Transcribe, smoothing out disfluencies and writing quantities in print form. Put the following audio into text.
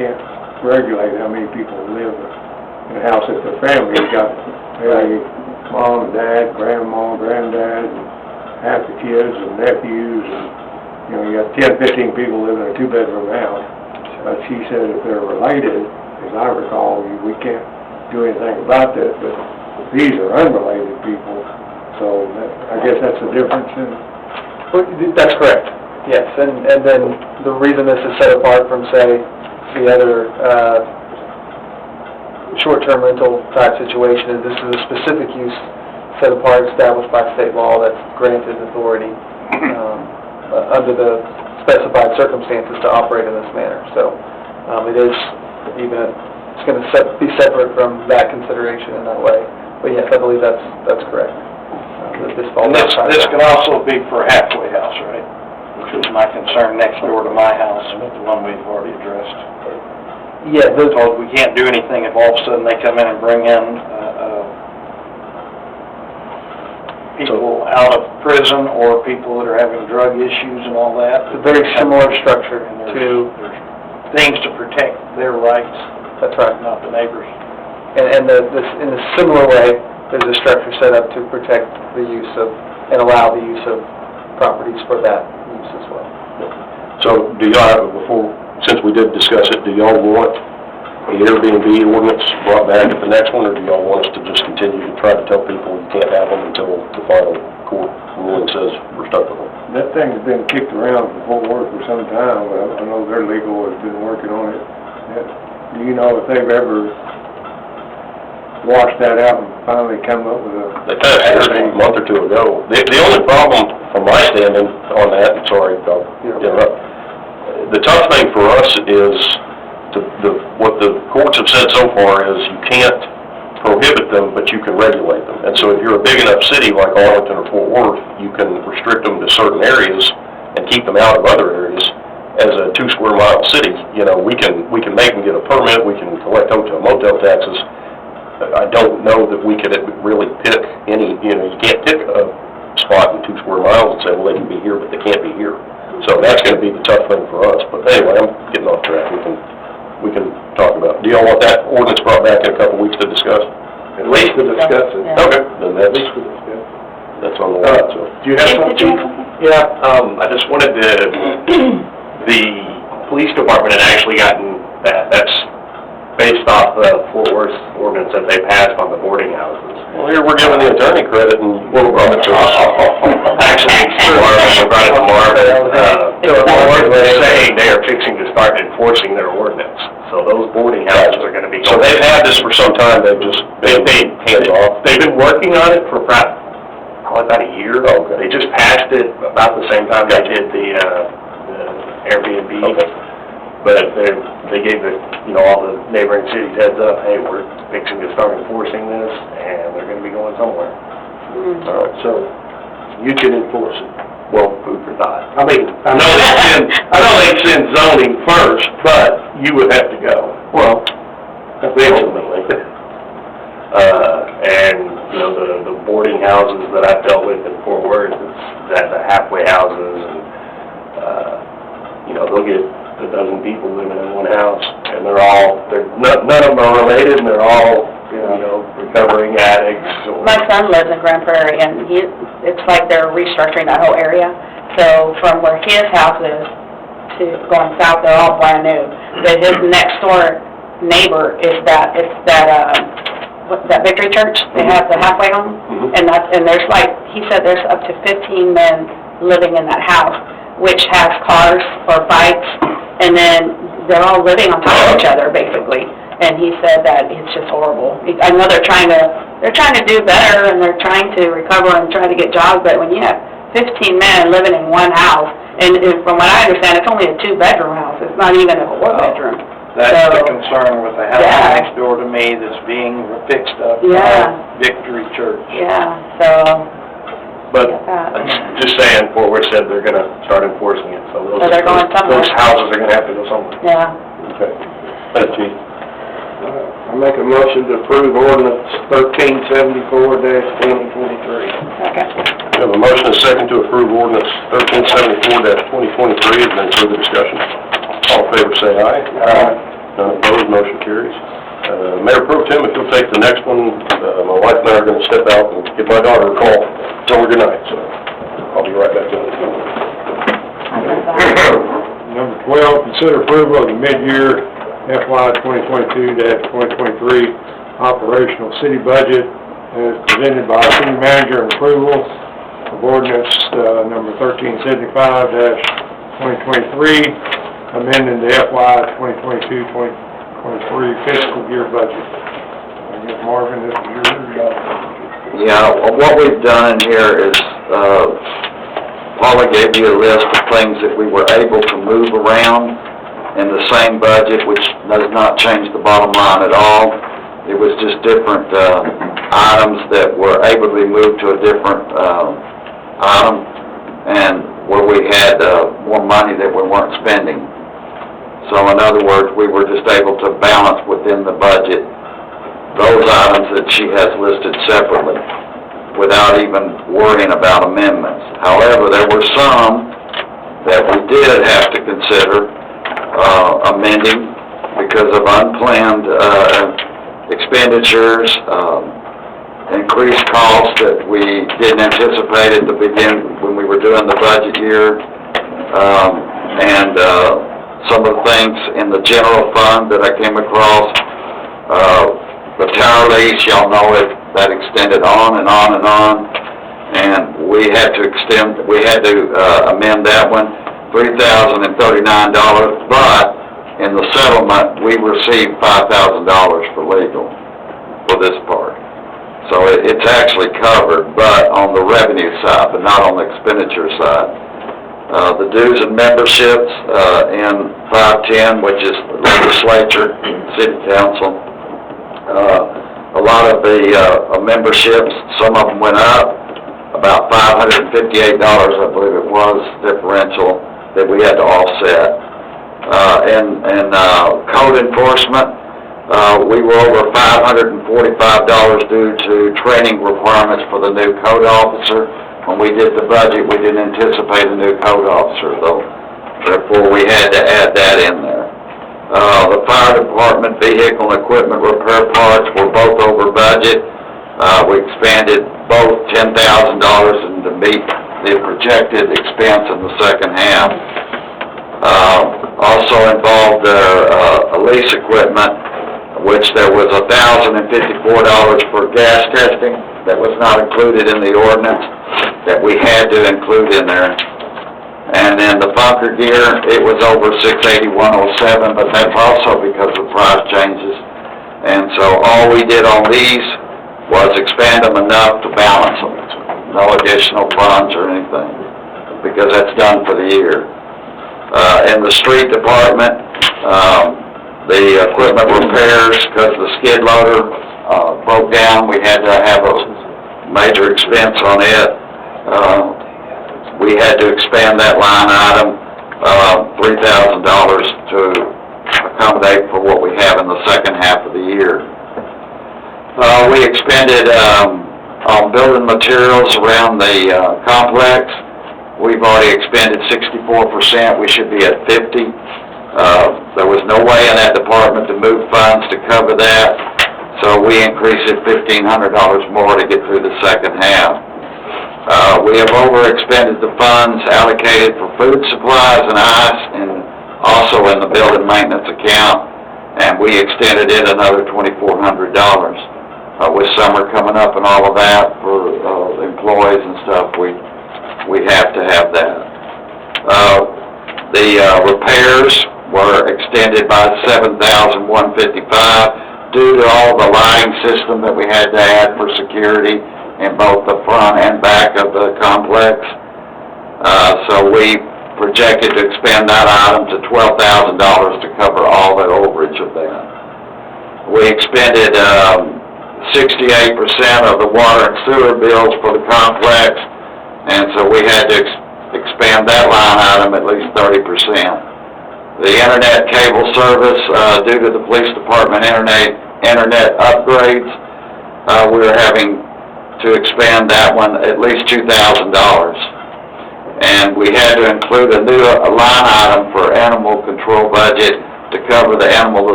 can't regulate how many people live in a house. If the family, you got maybe mom and dad, grandma, granddad, and half the kids and nephews, and, you know, you got 10, 15 people living in a two-bedroom house. But she said if they're related, as I recall, we can't do anything about that, but these are unrelated people, so I guess that's the difference in... Well, that's correct, yes, and then the reason this is set apart from, say, the other short-term rental type situation is this is a specific use set apart, established by state law that's granted authority under the specified circumstances to operate in this manner. So it is it's going to be separate from that consideration in that way. But yes, I believe that's correct. This could also be for a halfway house, right? Which was my concern next door to my house, the one we've already addressed. Yeah, Because we can't do anything if all of a sudden they come in and bring in people out of prison or people that are having drug issues and all that. it's a very similar structure to... There's things to protect their rights. That's right. Not the neighbors. And in a similar way, there's a structure set up to protect the use of, and allow the use of properties for that use as well. So do y'all, since we did discuss it, do y'all want the Airbnb ordinance brought back at the next one, or do y'all want us to just continue to try to tell people you can't have them until the final court ruling says we're stuck with them? That thing's been kicked around in Fort Worth for some time, but I know their legal has been working on it. Do you know if they've ever washed that out and finally come up with a... They passed it a month or two ago. The only problem from my standing on that, and sorry, I'll interrupt, the tough thing for us is what the courts have said so far is you can't prohibit them, but you can regulate them. And so if you're a big enough city like Arlington or Fort Worth, you can restrict them to certain areas and keep them out of other areas. As a 2 square mile city, you know, we can make them get a permit, we can collect hotel motel taxes. I don't know that we could really pick any, you know, you can't pick a spot in 2 square miles and say, well, they can be here, but they can't be here. So that's going to be the tough thing for us. But anyway, I'm getting off track. We can talk about it. Do y'all want that ordinance brought back in a couple of weeks to discuss? At least to discuss it. Yeah. Okay, then At least to discuss it. that's on the line, so. Do you have something? Yeah, I just wanted the police department had actually gotten that. That's based off the Fort Worth ordinance that they passed on the boarding houses. Well, here we're giving the attorney credit and we'll brought it to us. Actually, Marvin brought it to Marvin. Fort Worth was saying they are fixing to start enforcing their ordinance. So those boarding houses are going to be So going. they've had this for some time, they've just been hands off. They've been working on it for probably about a year. Oh, okay. They just passed it about the same time they did the Airbnb. Okay. But they gave all the neighboring cities heads up, hey, we're fixing to start enforcing this, and they're going to be going somewhere. All right, So you can enforce it. Well, food for thought. I mean, I know they send zoning first, but you would have to go. well, Eventually. And, the boarding houses that I've dealt with in Fort Worth, that the halfway houses, and, they'll get a dozen people living in one house, and none of them are related, and they're all, recovering addicts. My son lives in Grand Prairie, and it's like they're restructuring that whole area. So from where his house is to going south, they're all brand new. But his next door neighbor is that Victory Church. They have the halfway home, and there's he said there's up to 15 men living in that house, which has cars or bikes, and then they're all living on top of each other basically. And he said that it's just horrible. I know they're trying to do better, and they're trying to recover and try to get jobs, but when you have 15 men living in one house, and from what I understand, it's only a 2-bedroom house. It's not even a 4-bedroom. That's the concern with the house next door to me that's being fixed up by Victory Church. Yeah, so... But, just saying, Fort Worth said they're going to start enforcing it, so they're going somewhere. those houses are going to have to go somewhere. Yeah. okay. Thanks, Chief. I make a motion to approve ordinance 1374-2023. Okay. We have a motion and a second to approve ordinance 1374-2023. Is there any further discussion? All in favor say aye. Aye. None opposed, motion carries. Mayor Pro Tem, if you'll take the next one, my wife and I are gonna step out and give my daughter a call, tell her goodnight, so I'll be right back to it. Number 12, consider approval of the mid-year FY 2022-2023 operational city budget as presented by city manager and approval of ordinance number 1375-2023, amending the FY 2022-2023 fiscal year budget. I guess Marvin, this is yours. Yeah, well, what we've done here is, Paula gave you a list of things that we were able to move around in the same budget, which does not change the bottom line at all. It was just different items that were able to be moved to a different item, and where we had more money that we weren't spending. So in other words, we were just able to balance within the budget those items that she has listed separately, without even worrying about amendments. However, there were some that we did have to consider amending because of unplanned expenditures, increased costs that we didn't anticipate at the beginning when we were doing the budget year, and some of the things in the general fund that I came across. The tower lease, y'all know it, that extended on and on and on, and we had to amend that one, $3,039, but in the settlement, we received $5,000 for legal for this part. So it's actually covered, but on the revenue side, but not on the expenditure side. The dues and memberships in 510, which is legislature, city council, a lot of the memberships, some of them went up, about $558, I believe it was, differential that we had to offset. And code enforcement, we were over $545 due to training requirements for the new code officer. When we did the budget, we didn't anticipate a new code officer, though. Therefore, we had to add that in there. The fire department vehicle and equipment repair parts were both over budget. We expanded both $10,000 to meet the projected expense in the second half. Also involved lease equipment, which there was $1,054 for gas testing that was not included in the ordinance that we had to include in there. And then the bunker gear, it was over $681.07, but that's also because of price changes. And so all we did on these was expand them enough to balance them. No additional funds or anything, because that's done for the year. In the street department, the equipment repairs, because the skid loader broke down, we had to have a major expense on it. We had to expand that line item, $3,000 to accommodate for what we have in the second half of the year. We expended on building materials around the complex. We've already expended 64%. We should be at 50. There was no way in that department to move funds to cover that, so we increased it $1,500 more to get through the second half. We have overexpended the funds allocated for food supplies and ice, and also in the building maintenance account, and we extended it another $2,400. With summer coming up and all of that for employees and stuff, we have to have that. The repairs were extended by $7,155 due to all the lighting system that we had to add for security in both the front and back of the complex. So we projected to expend that item to $12,000 to cover all the overage of that. We expended 68% of the water and sewer bills for the complex, and so we had to expand that line item at least 30%. The internet cable service, due to the police department internet upgrades, we're having to expand that one at least $2,000. And we had to include a line item for animal control budget to cover the animal